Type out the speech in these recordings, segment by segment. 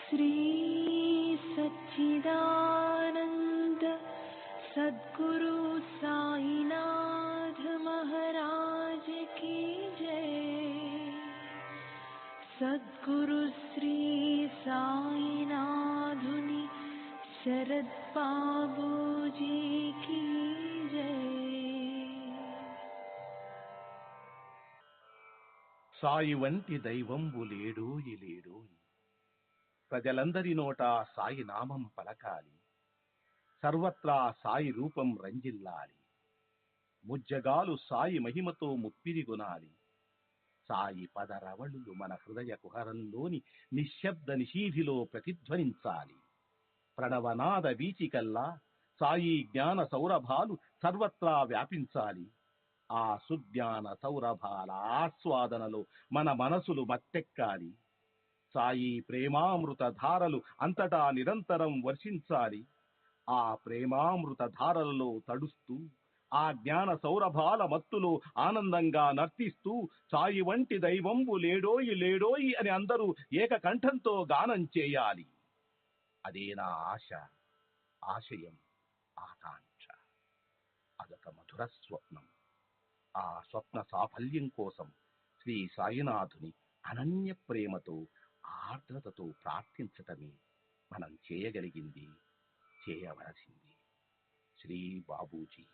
श्री सच्चिदानंद सद्गुरु साईनाथ महाराज की जय। सद्गुरु श्री साईनाथुनि शरद बाबूजी की जय। సాయి వంటి దైవంబు లేడోయి లేడోయి, ప్రజలందరి నోట సాయి నామం పలకాలి, సర్వత్రా సాయి రూపం రంజిల్లాలి, ముజ్జగాలు సాయి మహిమతో ముప్పిరిగొనాలి. సాయి పదరవళులు మన హృదయ కుహరంలోని నిశ్శబ్ద నిశీధిలో ప్రతిధ్వనించాలి. ప్రణవనాద వీచికల్లా సాయి జ్ఞాన సౌరభాలు సర్వత్రా వ్యాపించాలి. ఆ సుజ్ఞాన సౌరభాల ఆస్వాదనలో మన మనసులు మత్తెక్కాలి. సాయి ప్రేమామృత ధారలు అంతటా నిరంతరం వర్షించాలి. ఆ ప్రేమామృత ధారలలో తడుస్తూ, ఆ జ్ఞాన సౌరభాల మత్తులో ఆనందంగా నర్తిస్తూ సాయి వంటి దైవంబు లేడోయి లేడోయి అని అందరూ ఏకకంఠంతో గానం చేయాలి. అదే నా ఆశ, ఆశయం, ఆకాంక్ష. అదొక మధుర స్వప్నం. ఆ స్వప్న సాఫల్యం కోసం శ్రీ సాయినాథుని అనన్య ప్రేమతో, ఆర్ద్రతతో ప్రార్థించటమే మనం చేయగలిగింది, చేయవలసింది. శ్రీ బాబూజీ.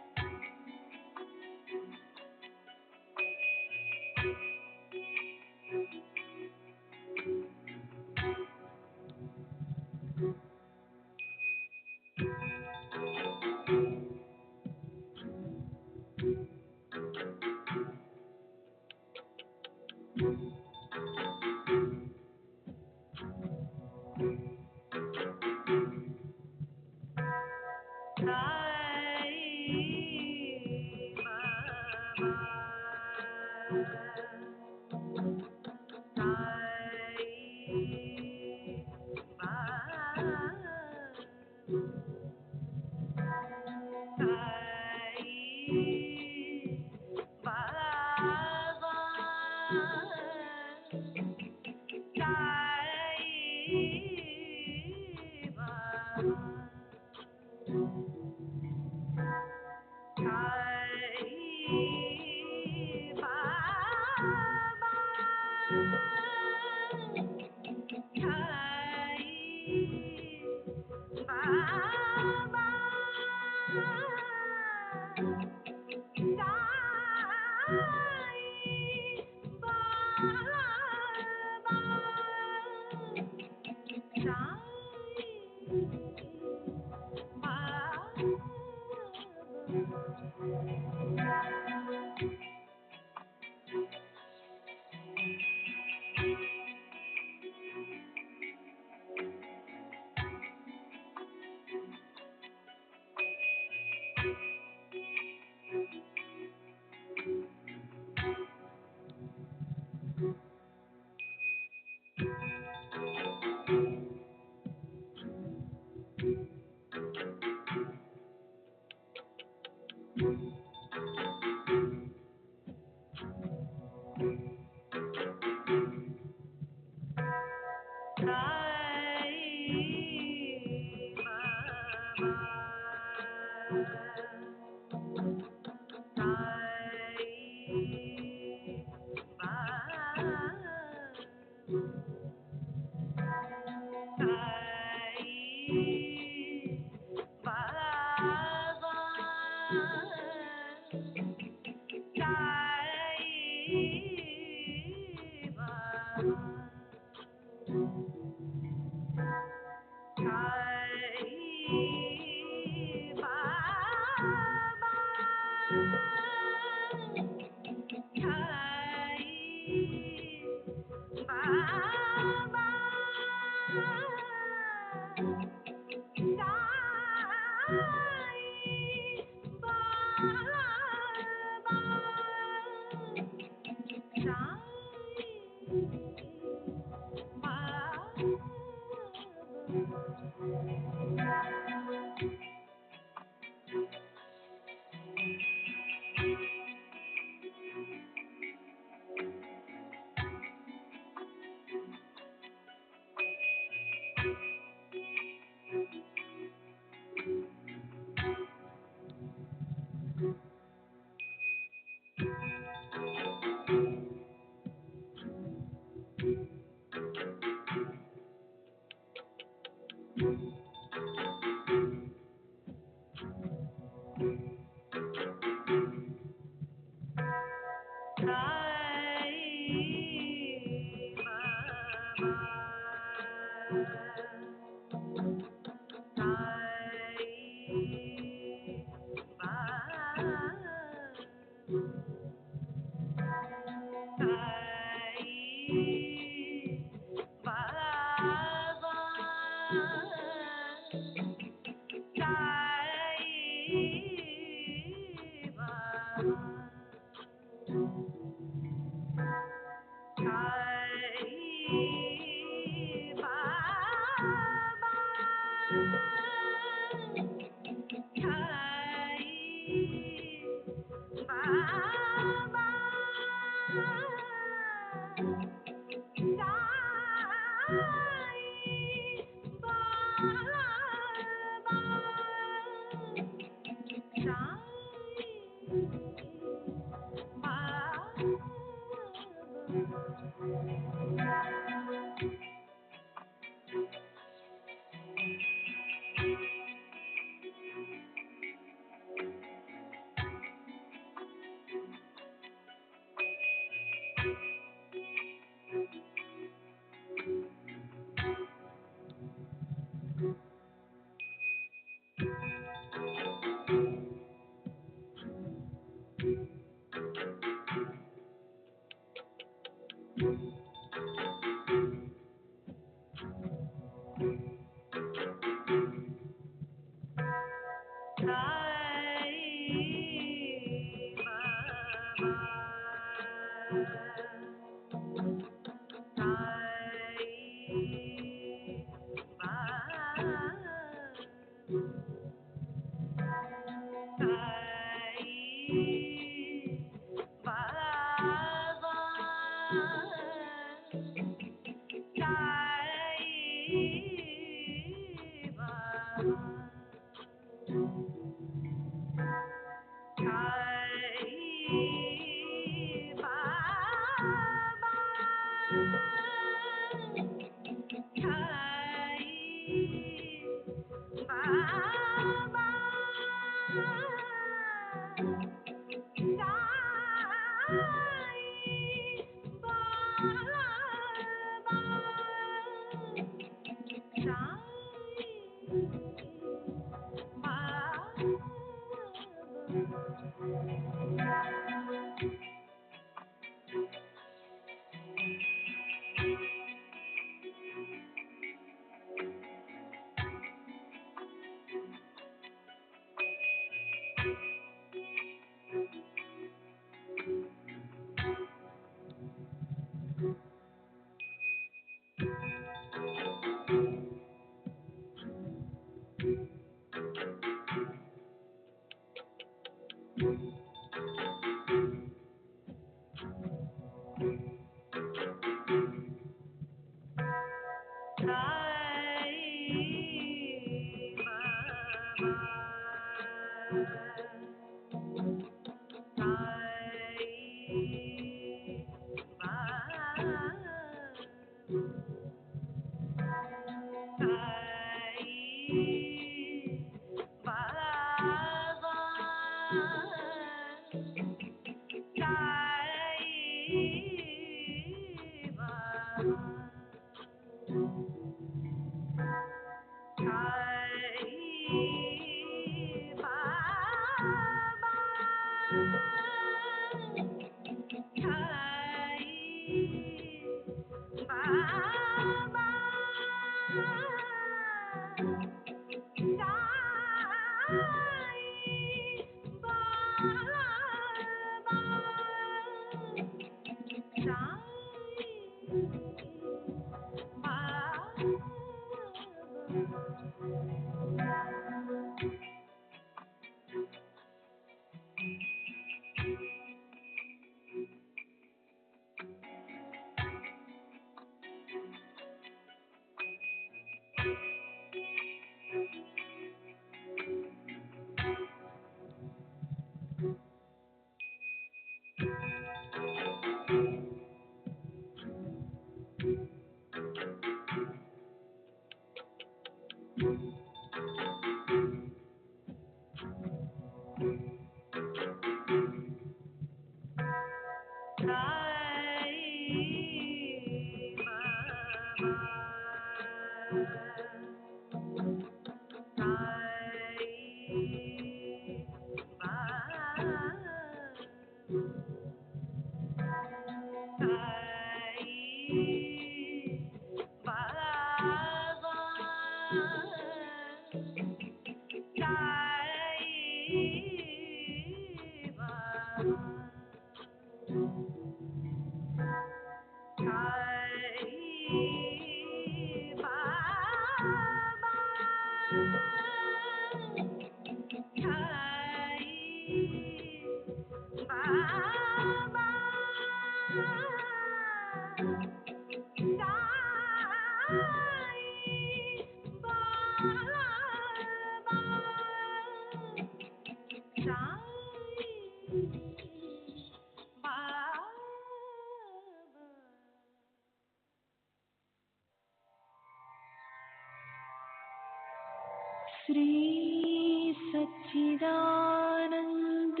श्री सच्चिदानंद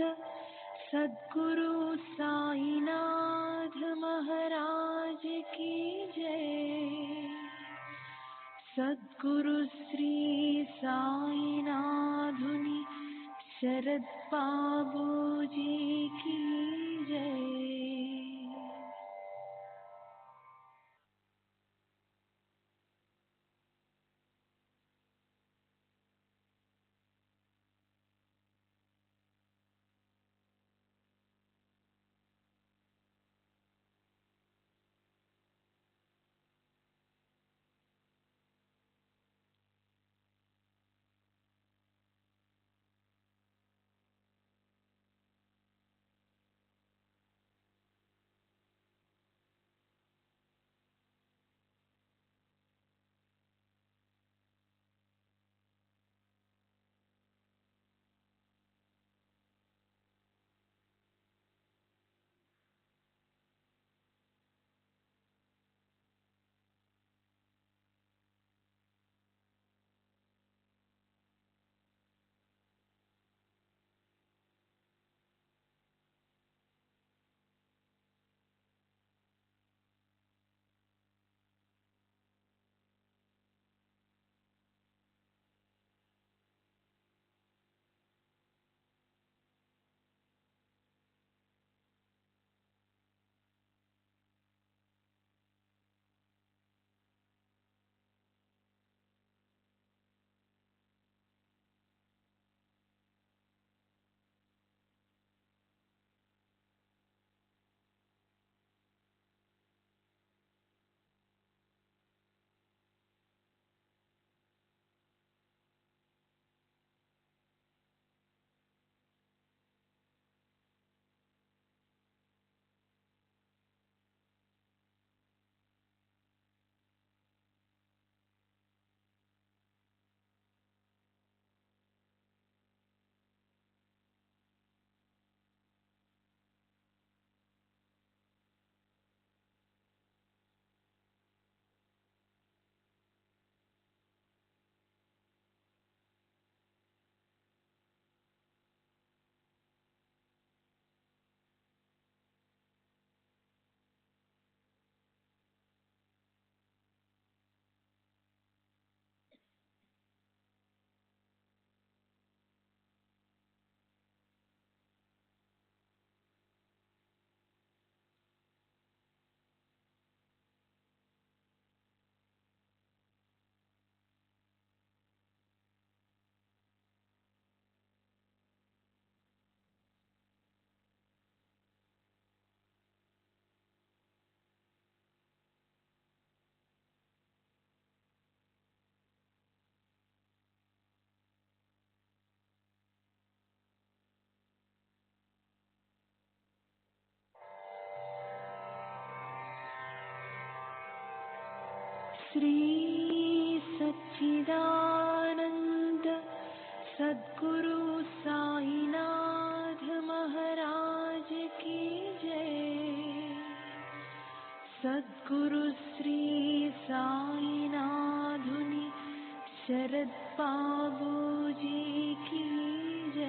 सद्गुरु साईनाथ महाराज की जय। सद्गुरु श्री साईनाथुनि शरद बाबू जी की जय। श्री सच्चिदानंद सद्गुरु साईनाथ महाराज की जय। सद्गुरु श्री साईनाथुनि शरद बाबू जी की जय।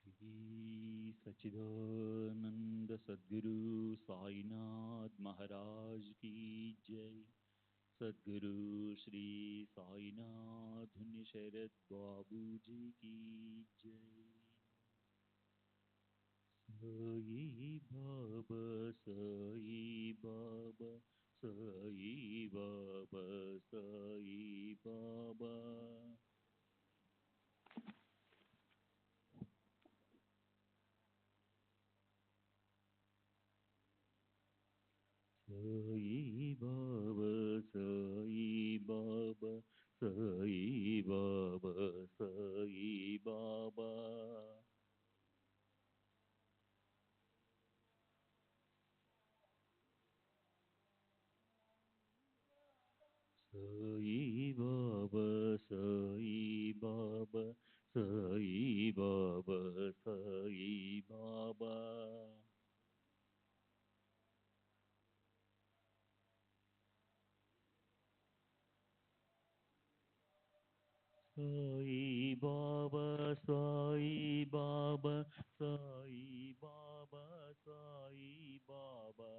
श्री सच्चिदानंद सद्गुरु साईनाथ महाराज की जय। सद्गुरु श्री साईनाथ शरद बाबू जी की जय। Sai Baba Sai Baba Sai Baba Sai Baba. Sai Baba Sai Baba Sai Baba Sai Baba, Sai Baba, Sai Baba, Sai Baba. Sai Baba, Sai Baba, Sai Baba, Sai Baba.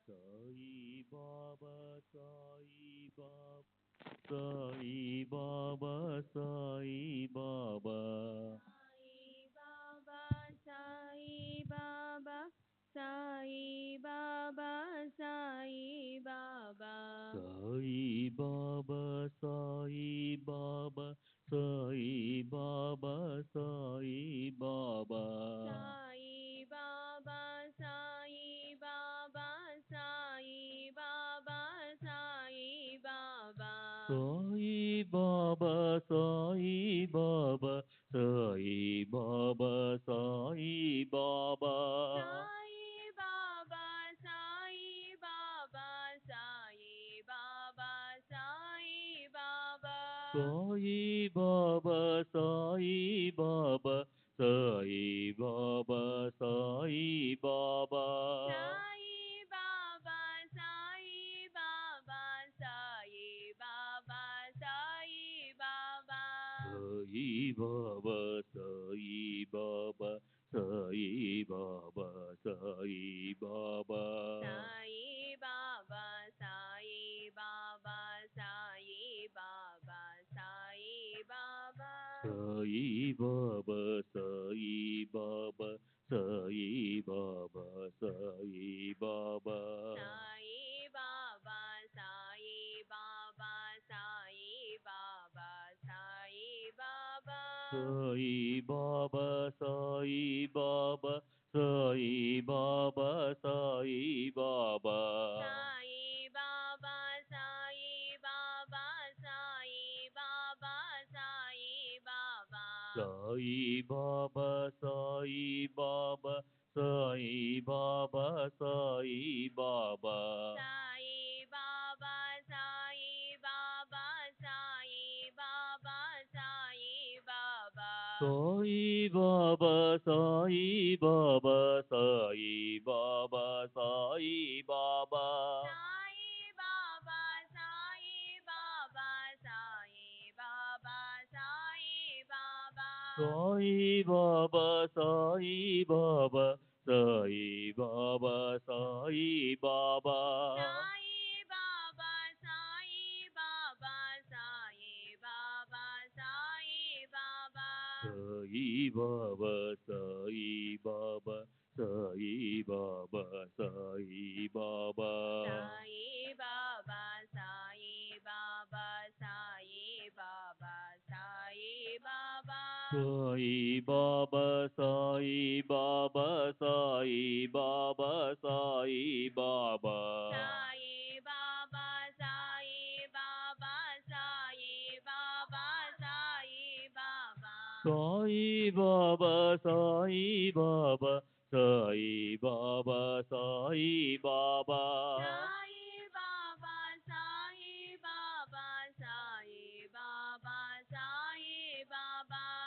Sai Baba, Sai Baba, Sai Baba, Sai Baba. Sai Baba, Sai Baba, Sai Baba, Sai Baba, Sai Baba, Sai Baba, Sai Baba. Sai Baba, Sai Baba, Sai Baba, Sai Baba, Sai Baba, Sai Baba, Sai Baba, Sai Baba. Sai Baba, Sai Baba, Sai Baba, Sai Baba, Sai Baba, Sai Baba, Sai Baba, Sai Baba. Sai Baba, Sai Baba, Sai Baba, Sai Baba, Sai Baba, Sai Baba, Sai Baba, Sai Baba. Sai Baba, Sai Baba, Sai Baba, Sai Baba, Sai Baba, Sai Baba, Sai Baba, Sai Baba. Sai Baba, Sai Baba, Sai Baba, Sai Baba, Sai Baba, Sai Baba, Sai Baba, Sai Baba. Sai Baba, Sai Baba, Sai Baba, Sai Baba, Sai Baba, Sai Baba, Sai Baba, Sai Baba. Sai Baba, Sai Baba, Sai Baba, Sai Baba, Sai Baba, Sai Baba, Sai Baba, Sai Baba. Sai Baba, Sai Baba, Sai Baba, Sai Baba, Sai Baba, Sai Baba, Sai Baba, Sai Baba. Sai Baba, Sai Baba, Sai Baba, Sai Baba, Sai Baba, Sai Baba, Sai Baba, Sai Baba. Sai Baba, Sai Baba, Sai Baba, Sai Baba, Sai Baba, Sai Baba, Sai Baba, Sai Baba. Sai Baba, Sai Baba, Sai Baba, Sai Baba, Sai Baba, Sai Baba, Sai Baba, Sai Baba. Sai Baba, Sai Baba, Sai Baba, Sai Baba, Sai Baba, Sai Baba, Sai Baba, Sai Baba.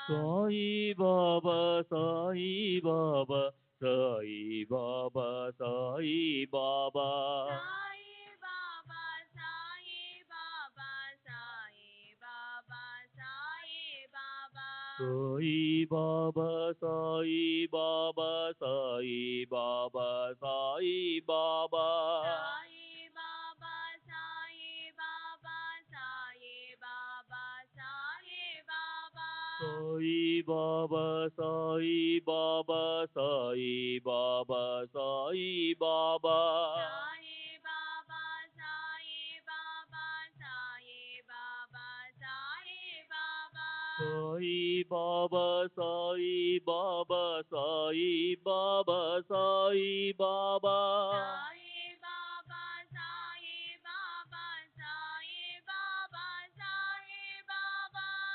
Sai Baba, Sai Baba, Sai Baba, Sai Baba, Sai Baba, Sai Baba, Sai Baba, Sai Baba. Sai Baba, Sai Baba, Sai Baba, Sai Baba, Sai Baba, Sai Baba, Sai Baba, Sai Baba. Sai Baba, Sai Baba, Sai Baba, Sai Baba, Sai Baba, Sai Baba, Sai Baba, Sai Baba. Sai Baba, Sai Baba, Sai Baba, Sai Baba,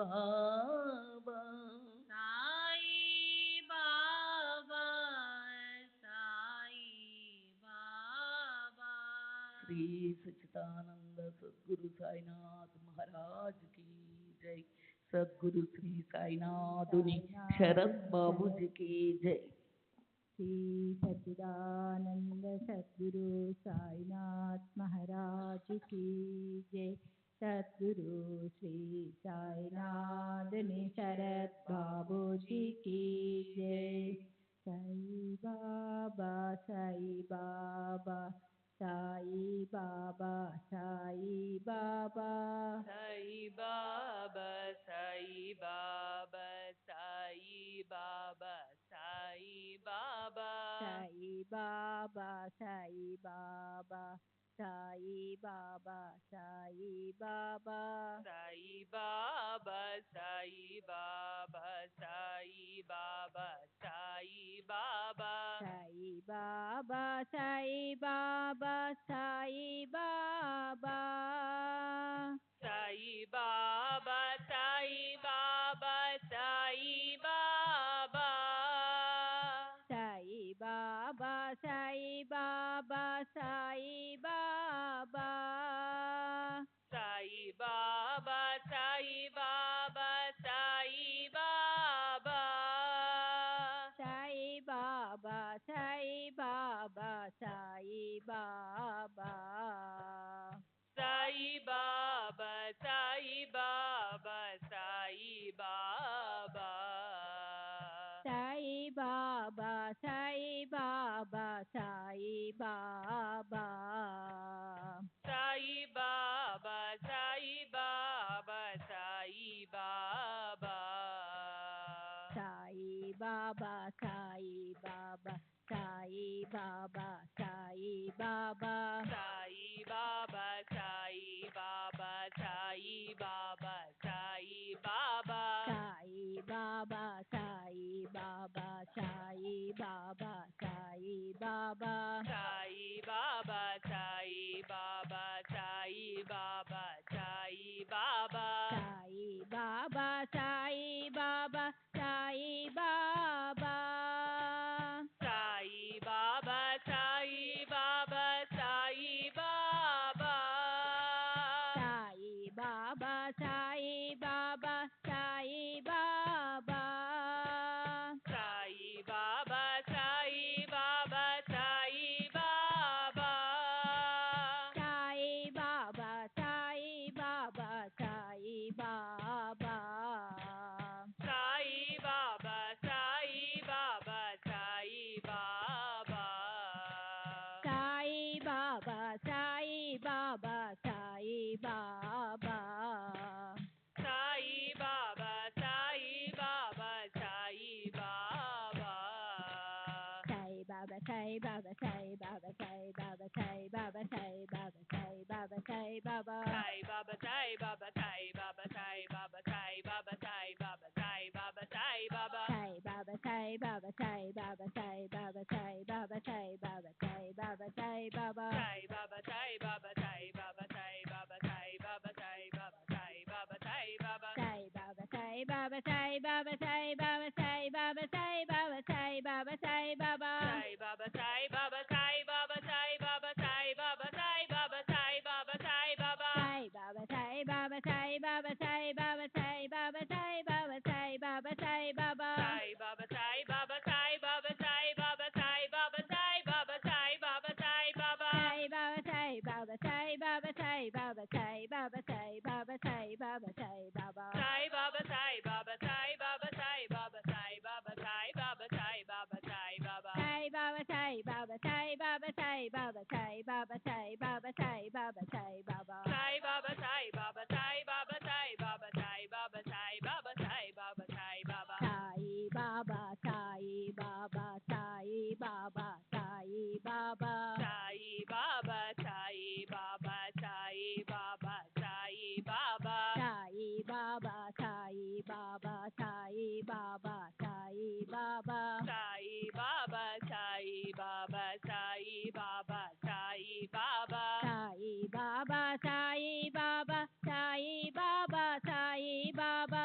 బాబా సాయి బాబా సాయి బాబా శ్రీ సచ్చిదానంద సద్గురు సాయినాథ్ మహారాజ్ की जय सद्गुरु श्री साईनाथुनि शरद बाबूजी की जय श्री सच्चिदानंद सद्गुरु साईनाथ महाराज की जय सद्गुरु श्री साईनाथ शरद बाबू जी की जय साई बाबा साई बाबा साई बाबा साई बाबा సాయి బాబా సాయి బాబా సాయి బాబా సాయి బాబా साई बाबा साई बाबा साई बाबा साई बाबा సాయి బాబా సాయి బాబా సాయి బాబా సాయి బాబా साई बाबा साई बाबा साई बाबा సాయి బాబా సాయి బాబా సాయి బాబా साई बाबा साई बाबा साई बाबा సాయి బాబా సాయి బాబా సాయి బాబా साई बाबा साई बाबा साई बाबा సాయి బాబా సాయి బాబా సాయి బాబా साई बाबा साई बाबा साई बाबा సాయి బాబా సాయి బాబా సాయి బాబా साई बाबा साई बाबा साई बाबा साई बाबा సాయి బాబా సాయి బాబా సాయి బాబా సాయి బాబా साई बाबा साई बाबा साई बाबा साई बाबा సాయి బాబా సాయి బాబా సాయి బాబా సాయి బాబా साई बाबा साई बाबा साई बाबा సాయి బాబా సాయి బాబా సాయి బాబా साई बाबा साई बाबा साई बाबा సాయి బాబా సాయి బాబా సాయి బాబా साई बाबा साई बाबा साई बाबा సాయి బాబా సాయి బాబా సాయి బాబా साई बाबा साई बाबा साई बाबा సాయి బాబా సాయి బాబా సాయి బాబా साई बाबा साई बाबा साई बाबा साई बाबा साई बाबा साई बाबा साई बाबा साई बाबा సాయి బాబా సాయి బాబా సాయి బాబా సాయి బాబా సాయి బాబా సాయి బాబా సాయి బాబా సాయి బాబా साई बाबा साई बाबा साई बाबा साई बाबा साई बाबा साई बाबा साई बाबा साई बाबा సాయి బాబా సాయి బాబా సాయి బాబా సాయి బాబా సాయి బాబా సాయి బాబా సాయి బాబా సాయి బాబా साई बाबा साई बाबा साई बाबा साई बाबा साई बाबा साई बाबा साई बाबा साई बाबा సాయి బాబా సాయి బాబా సాయి బాబా సాయి బాబా సాయి బాబా సాయి బాబా సాయి బాబా సాయి బాబా साई बाबा साई बाबा साई बाबा साई बाबा साई बाबा साई बाबा साई बाबा साई बाबा సాయి బాబా సాయి బాబా సాయి బాబా సాయి బాబా సాయి బాబా సాయి బాబా సాయి బాబా సాయి బాబా साई बाबा साई बाबा साई बाबा साई बाबा साई बाबा साई बाबा साई बाबा साई बाबा సాయి బాబా సాయి బాబా సాయి బాబా సాయి బాబా సాయి బాబా సాయి బాబా సాయి బాబా సాయి బాబా साई बाबा साई बाबा साई बाबा साई बाबा साई बाबा साई बाबा साई बाबा साई बाबा సాయి బాబా సాయి బాబా సాయి బాబా సాయి బాబా సాయి బాబా సాయి బాబా సాయి బాబా సాయి బాబా साई बाबा साई बाबा साई बाबा साई बाबा సాయి బాబా సాయి బాబా సాయి బాబా సాయి బాబా साई बाबा साई बाबा साई बाबा साई बाबा సాయి బాబా సాయి బాబా సాయి బాబా సాయి బాబా साई बाबा साई बाबा साई बाबा साई बाबा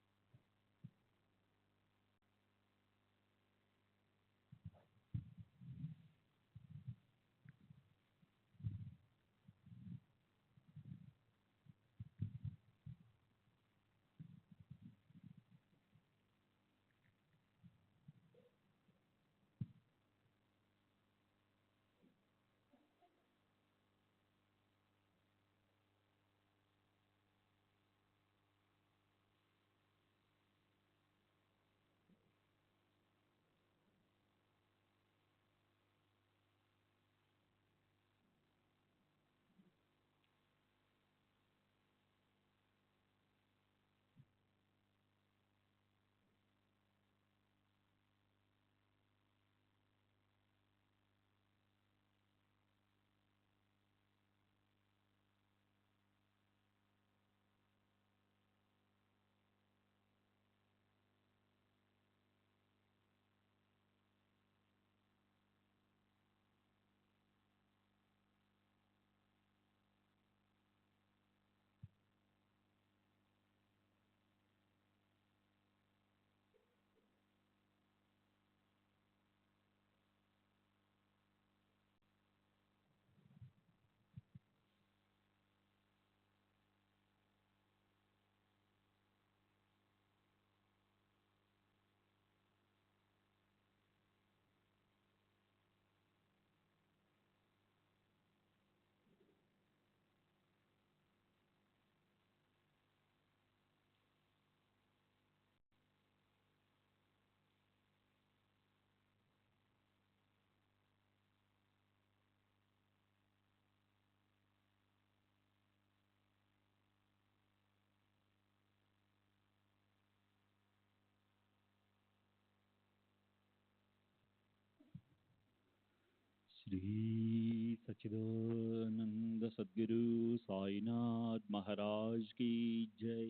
श्री सच्चिदानंद सद्गुरु साईनाथ महाराज की जय।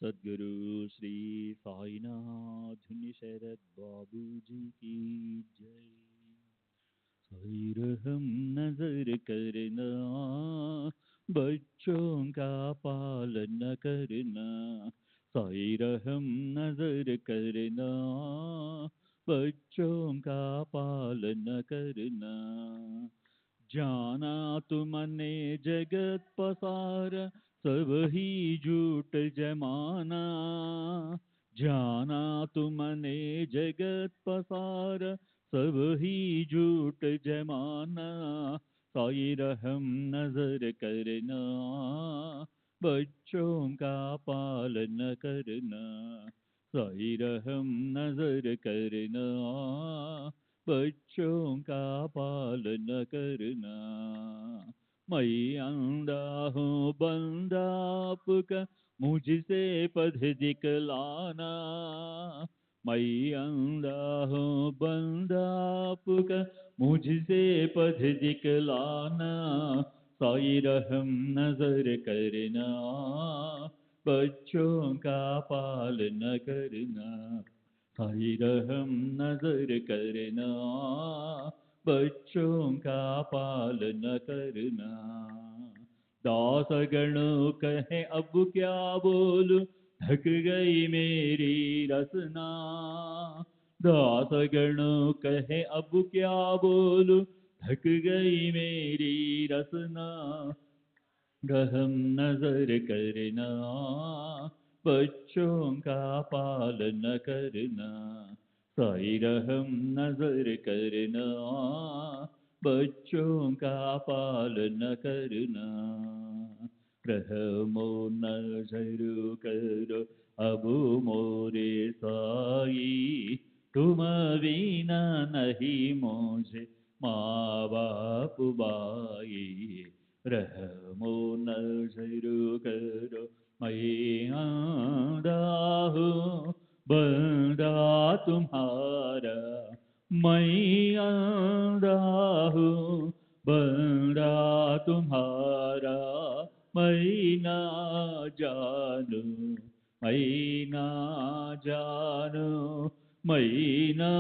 सद्गुरु श्री साईनाथ शरद बाबू जी की जय। साई रहम नजर करना, बच्चों का पालन करना। साई रहम नजर करना, बच्चों का पालन करना। जाना तुमने जगत पसार, सब ही झूठ जमाना। जाना तुमने जगत पसार, सब ही झूठ जमाना। साई रहम नजर करना, बच्चों का पालन करना। साई रहम नजर करना, बच्चों का पालन करना। मैं अंधा हूँ बंदा आपका, मुझसे पथ दिखलाना। मैं अंधा हूँ बंदा आपका, मुझसे पथ दिखलाना। साई रहम नजर करना, बच्चों का पालन करना। साई रहम नजर करना, बच्चों का पालन करना। दास गणों कहे अब क्या बोलूं, थक गई मेरी रसना। दास गणों कहे अब क्या बोलूं, थक गई मेरी रसना। रहम नजर करना, बच्चों का पालन करना। साई रहम नजर करना, बच्चों का पालन करना। रहमो नजर करो अब मोरे साई, तुम बिना नहीं मुझे माँ बाप भाई। रहमो नजर करो मैं आंधा हूँ बंदा तुम्हारा। मैं आंधा हूँ बंदा तुम्हारा। मैं ना जानू, मैं ना जानू, मैं ना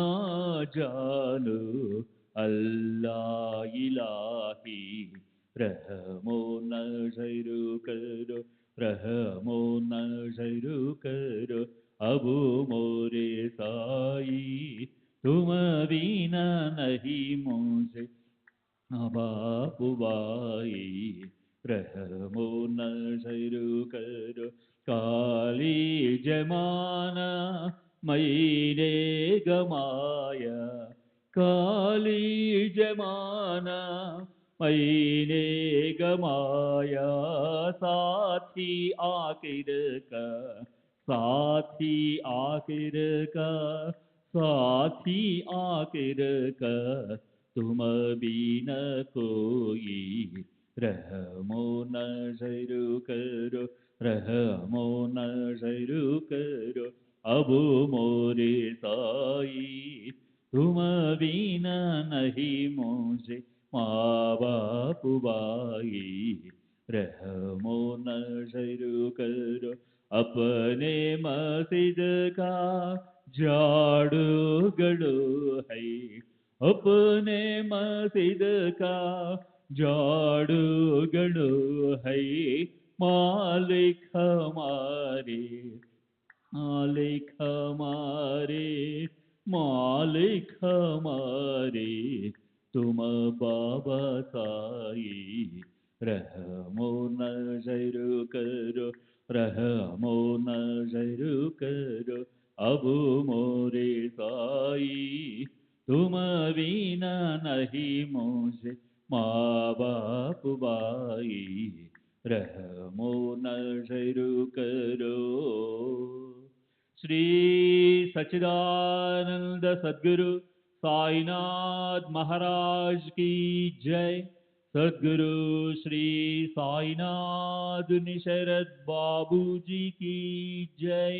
जानू अल्लाह इलाही। रहमो नजर करो, रहमो नजर करो अब मोरे साई। तुम बिना नहीं मुझे बाप भाई। रहमो नजर करो काली जमाना मैंने गमाया। काली जमाना मैंने गमाया। साथी आखिर का, साथी आखिर का, साथी आखिर का तुम बिन कोई। रहमो नजर करो, रहमो नजर करो अब मोरे साई। तुम बिना नहीं मुझे माँ बाप भाई। रहमो नजर करो अपने मस्जिद का झाड़ू गड़ो है। अपने मस्जिद का झाड़ू गड़ो है। मालिक हमारे, मालिक हमारे, मालिक हमारे तुम बाबा साई। रहमो नजर करो, रहमो नजर करो अब मोरे साई। तुम बिना नहीं मुझे माँ बाप भाई। रहमो नजर करो। श्री सच्चिदानंद सद्गुरु साईनाथ महाराज की जय। सद्गुरु श्री साईनाथ शरद बाबू जी की जय।